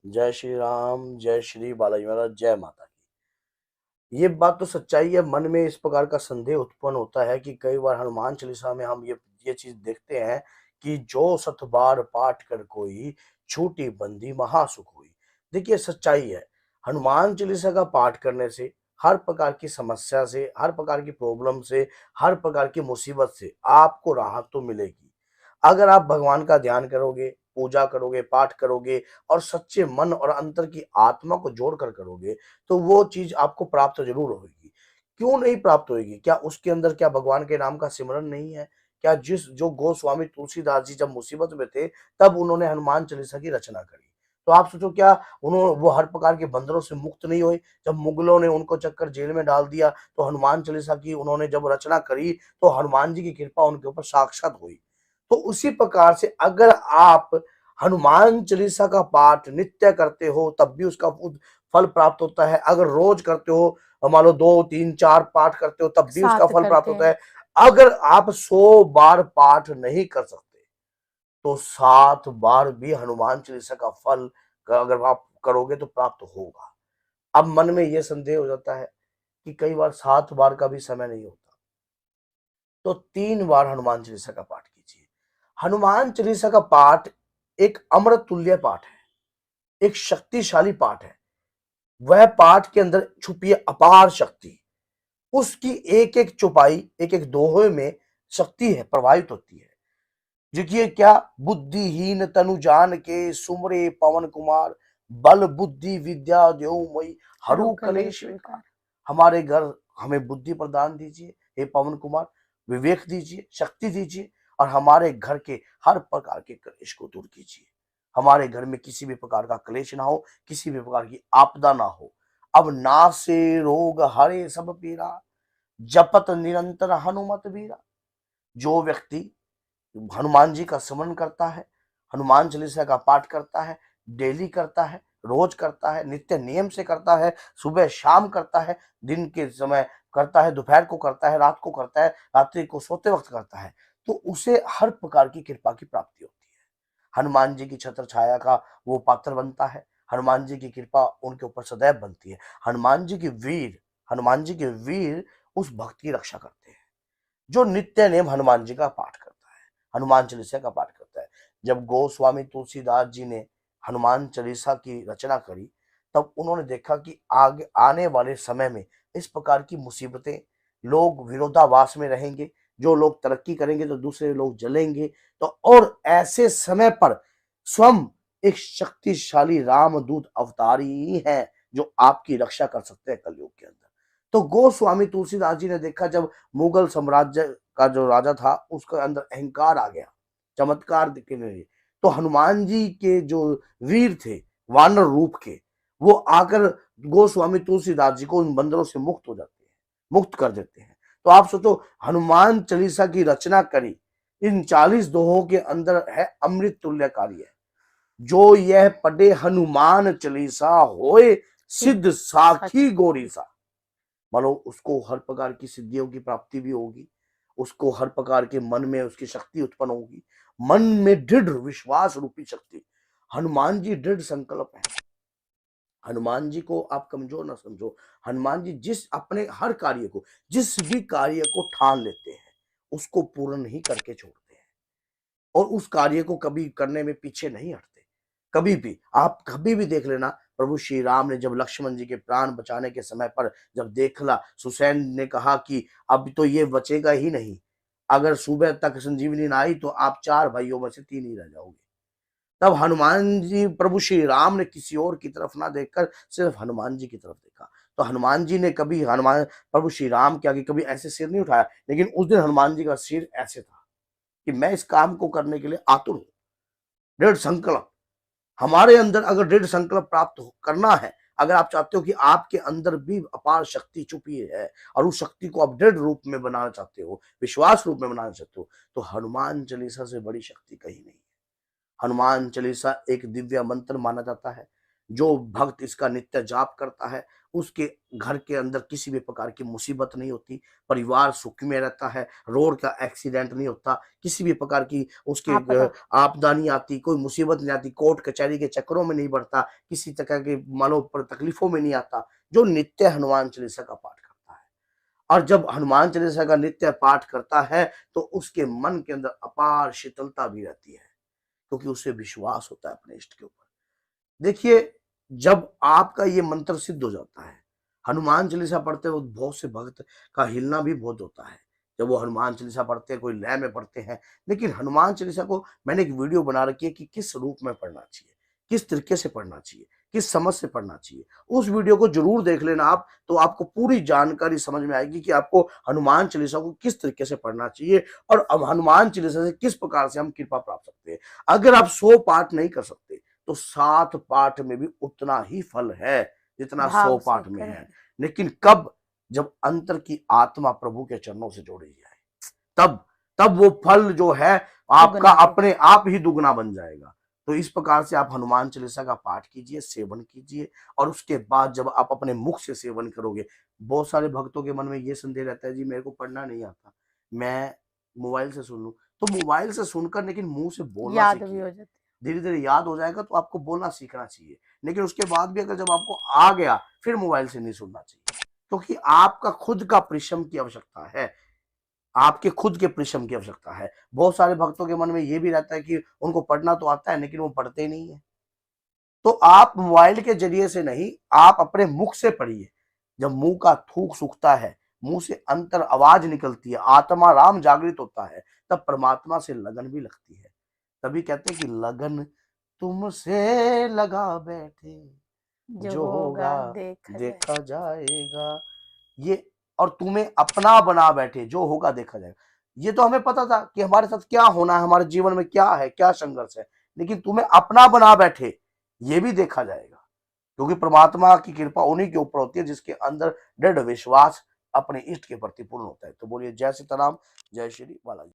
जय श्री राम, जय श्री बालाजी महाराज, जय माता की। ये बात तो सच्चाई है, मन में इस प्रकार का संदेह उत्पन्न होता है कि कई बार हनुमान चालीसा में हम ये चीज़ देखते हैं कि जो सत बार पाठ कर कोई, छूटी बंदी महासुख हुई। देखिए सच्चाई है, हनुमान चालीसा का पाठ करने से हर प्रकार की समस्या से, हर प्रकार की प्रॉब्लम से, हर प्रकार की मुसीबत से आपको राहत तो मिलेगी। अगर आप भगवान का ध्यान करोगे, पूजा करोगे, पाठ करोगे और सच्चे मन और अंतर की आत्मा को जोड़कर करोगे, तो वो चीज़ आपको प्राप्त ज़रूर होगी। क्यों नहीं प्राप्त होएगी? क्या उसके अंदर क्या भगवान के नाम का सिमरन नहीं है? क्या जो गोस्वामी तुलसीदास जी जब मुसीबत में थे, तब उन्होंने हनुमान चालीसा की रचना करी। तो आप सोचो क्या वो हर प्रकार के बंधनों से मुक्त नहीं हुए? जब मुगलों ने उनको चक्कर जेल में डाल दिया, तो हनुमान चालीसा की उन्होंने जब रचना करी, तो हनुमान जी की कृपा उनके ऊपर साक्षात हुई। तो उसी प्रकार से अगर आप हनुमान चालीसा का पाठ नित्य करते हो तब भी उसका फल प्राप्त होता है। अगर रोज करते हो, मान लो 2, 3, 4 पाठ करते हो तब भी उसका साथ फल प्राप्त करते होता हैं। है। अगर आप 100 बार पाठ नहीं कर सकते तो 7 बार भी हनुमान चालीसा का फल अगर आप करोगे तो प्राप्त होगा। अब मन में ये संदेह हो जाता है कि कई बार 7 बार का भी समय नहीं होता, तो 3 बार हनुमान चालीसा का पाठ कीजिए। हनुमान चालीसा का पाठ एक अमृत तुल्य पाठ है, एक शक्तिशाली पाठ है। वह पाठ के अंदर छुपी है अपार शक्ति। उसकी एक-एक चौपाई, एक-एक दोहे में शक्ति है, प्रवाहित होती है। देखिए क्या, बुद्धिहीन तनु जान के सुमरे पवन कुमार, बल बुद्धि विद्या देहु मोहि हरहु हरु कलेश कलेश विकार। विकार। हमारे घर हमें बुद्धि प्रदान दीजिए हे पवन कुमार, विवेक दीजिए, शक्ति दीजिए और हमारे घर के हर प्रकार के क्लेश को दूर कीजिए। हमारे घर में किसी भी प्रकार का क्लेश ना हो, किसी भी प्रकार की आपदा ना हो। अब नासे रोग हरे सब पीरा, जपत निरंतर हनुमत बीरा। जो व्यक्ति हनुमान जी का स्मरण करता है, हनुमान चालीसा का पाठ करता है, डेली करता है, रोज करता है, नित्य नियम से करता है, सुबह शाम करता है, दिन के समय करता है, दोपहर को करता है, रात को करता है, रात्रि को सोते वक्त करता है, तो उसे हर प्रकार की कृपा की प्राप्ति होती है। हनुमान जी की छत्र छाया का वो पात्र बनता है। हनुमान जी की कृपा उनके ऊपर सदैव बनती है। हनुमान जी के वीर उस भक्त की रक्षा करते हैं जो नित्य नेम हनुमान जी का पाठ करता है, हनुमान चालीसा का पाठ करता है। जब गोस्वामी तुलसीदास जी ने हनुमान चालीसा की रचना करी, तब उन्होंने देखा कि आगे आने वाले समय में इस प्रकार की मुसीबतें, लोग विरोधाभास में रहेंगे, जो लोग तरक्की करेंगे तो दूसरे लोग जलेंगे। तो और ऐसे समय पर स्वयं एक शक्तिशाली रामदूत अवतारी ही है जो आपकी रक्षा कर सकते हैं कलयुग के अंदर। तो गोस्वामी तुलसीदास जी ने देखा जब मुगल साम्राज्य का जो राजा था उसके अंदर अहंकार आ गया, चमत्कार दिखने लगे, तो हनुमान जी के जो वीर थे वानर रूप के, वो आकर गोस्वामी तुलसीदास जी को उन बंदरों से मुक्त हो जाते हैं, मुक्त कर देते हैं। तो आप सोचो, हनुमान चालीसा की रचना करी, इन 40 दोहों के अंदर है अमृत तुल्य कार्य। जो यह पढ़े हनुमान चालीसा होए सिद्ध सिद्ध सच साखी गोरी। गोरीसा। मानो उसको हर प्रकार की सिद्धियों की प्राप्ति भी होगी, उसको हर प्रकार के मन में उसकी शक्ति उत्पन्न होगी, मन में दृढ़ विश्वास रूपी शक्ति। हनुमान जी दृढ़ संकल्प है। हनुमान जी को आप कमजोर ना समझो। हनुमान जी अपने हर कार्य को, जिस भी कार्य को ठान लेते हैं, उसको पूर्ण ही करके छोड़ते हैं और उस कार्य को कभी करने में पीछे नहीं हटते। कभी भी आप कभी भी देख लेना, प्रभु श्री राम ने जब लक्ष्मण जी के प्राण बचाने के समय पर जब देखला, सुसैन ने कहा कि अब तो ये बचेगा ही नहीं, अगर सुबह तक संजीवनी ना आई तो आप 4 भाइयों में से 3 ही रह जाओगे। तब हनुमान जी, प्रभु श्री राम ने किसी और की तरफ ना देखकर सिर्फ हनुमान जी की तरफ देखा। तो हनुमान जी ने कभी हनुमान प्रभु श्री राम के आगे कभी ऐसे सिर नहीं उठाया, लेकिन उस दिन हनुमान जी का सिर ऐसे था कि मैं इस काम को करने के लिए आतुर हूँ। दृढ़ संकल्प। हमारे अंदर अगर दृढ़ संकल्प प्राप्त करना है, अगर आप चाहते हो कि आपके अंदर भी अपार शक्ति छुपी है और उस शक्ति को आप दृढ़ रूप में बनाना चाहते हो, विश्वास रूप में बनाना चाहते हो, तो हनुमान चालीसा से बड़ी शक्ति कहीं नहीं है। हनुमान चालीसा एक दिव्य मंत्र माना जाता है। जो भक्त इसका नित्य जाप करता है उसके घर के अंदर किसी भी प्रकार की मुसीबत नहीं होती, परिवार सुख में रहता है, रोड का एक्सीडेंट नहीं होता, किसी भी प्रकार की उसके आपदा। आपदा नहीं आती, कोई मुसीबत नहीं आती, कोर्ट कचहरी के चक्करों में नहीं बढ़ता, किसी तरह के मानो पर तकलीफों में नहीं आता, जो नित्य हनुमान चालीसा का पाठ करता है। और जब हनुमान चालीसा का नित्य पाठ करता है तो उसके मन के अंदर अपार शीतलता भी रहती है, क्योंकि उसे विश्वास होता है अपने इष्ट के ऊपर। देखिए, जब आपका ये मंत्र सिद्ध हो जाता है, हनुमान चालीसा पढ़ते वक़्त बहुत से भक्त का हिलना भी बहुत होता है। जब वो हनुमान चालीसा पढ़ते हैं, कोई लय में पढ़ते हैं, लेकिन हनुमान चालीसा को मैंने एक वीडियो बना रखी है कि किस रूप में पढ़ना चाहिए, किस तरीके से पढ़ना चाहिए, किस समझ से पढ़ना चाहिए। उस वीडियो को ज़रूर देख लेना आप, तो आपको पूरी जानकारी समझ में आएगी कि आपको हनुमान चालीसा को किस तरीके से पढ़ना चाहिए और अब हनुमान चालीसा से किस प्रकार से हम कृपा प्राप्त सकते हैं। अगर आप 100 पाठ नहीं कर सकते, तो 7 पाठ में भी उतना ही फल है जितना 100 भाव से पाठ में करें। है। लेकिन कब? जब अंतर की आत्मा प्रभु के चरणों से जोड़ी जाए, तब तब वो फल जो है आपका दुगना हो। अपने आप ही दुगना बन जाएगा। तो इस प्रकार से आप हनुमान चालीसा का पाठ कीजिए, सेवन कीजिए, और उसके बाद जब आप अपने मुख से सेवन करोगे, बहुत सारे भक्तों के मन में ये संदेह रहता है, जी मेरे को पढ़ना नहीं आता, मैं मोबाइल से सुन लूं। तो मोबाइल से सुनकर लेकिन मुंह से बोलना याद भी सीखिए। हो जाती धीरे धीरे याद हो जाएगा तो आपको बोलना सीखना चाहिए, लेकिन उसके बाद भी अगर जब आपको आ गया फिर मोबाइल से नहीं सुनना चाहिए, क्योंकि आपका खुद का परिश्रम की आवश्यकता है, आपके खुद के परिश्रम की आवश्यकता है। बहुत सारे भक्तों के मन में ये भी रहता है कि उनको पढ़ना तो आता है लेकिन वो पढ़ते ही नहीं है। तो आप मोबाइल के जरिए से नहीं, आप अपने मुख से पढ़िए। जब मुंह का थूक सूखता है, मुंह से अंतर आवाज निकलती है, आत्मा राम जागृत होता है, तब परमात्मा से लगन भी लगती है। तभी कहते हैं कि लगन तुमसे लगा बैठे, है। जो जो होगा होगा देखा जाए। देखा जाएगा। ये और तुम्हें अपना बना बैठे, जो होगा देखा जाएगा। ये तो हमें पता था कि हमारे साथ क्या होना है, हमारे जीवन में क्या है, क्या संघर्ष है, लेकिन तुम्हें अपना बना बैठे, ये भी देखा जाएगा। क्योंकि परमात्मा की कृपा उन्हीं के ऊपर होती है जिसके अंदर दृढ़ विश्वास अपने इष्ट के प्रति पूर्ण होता है। तो बोलिए जय सीताराम, जय श्री बालाजी।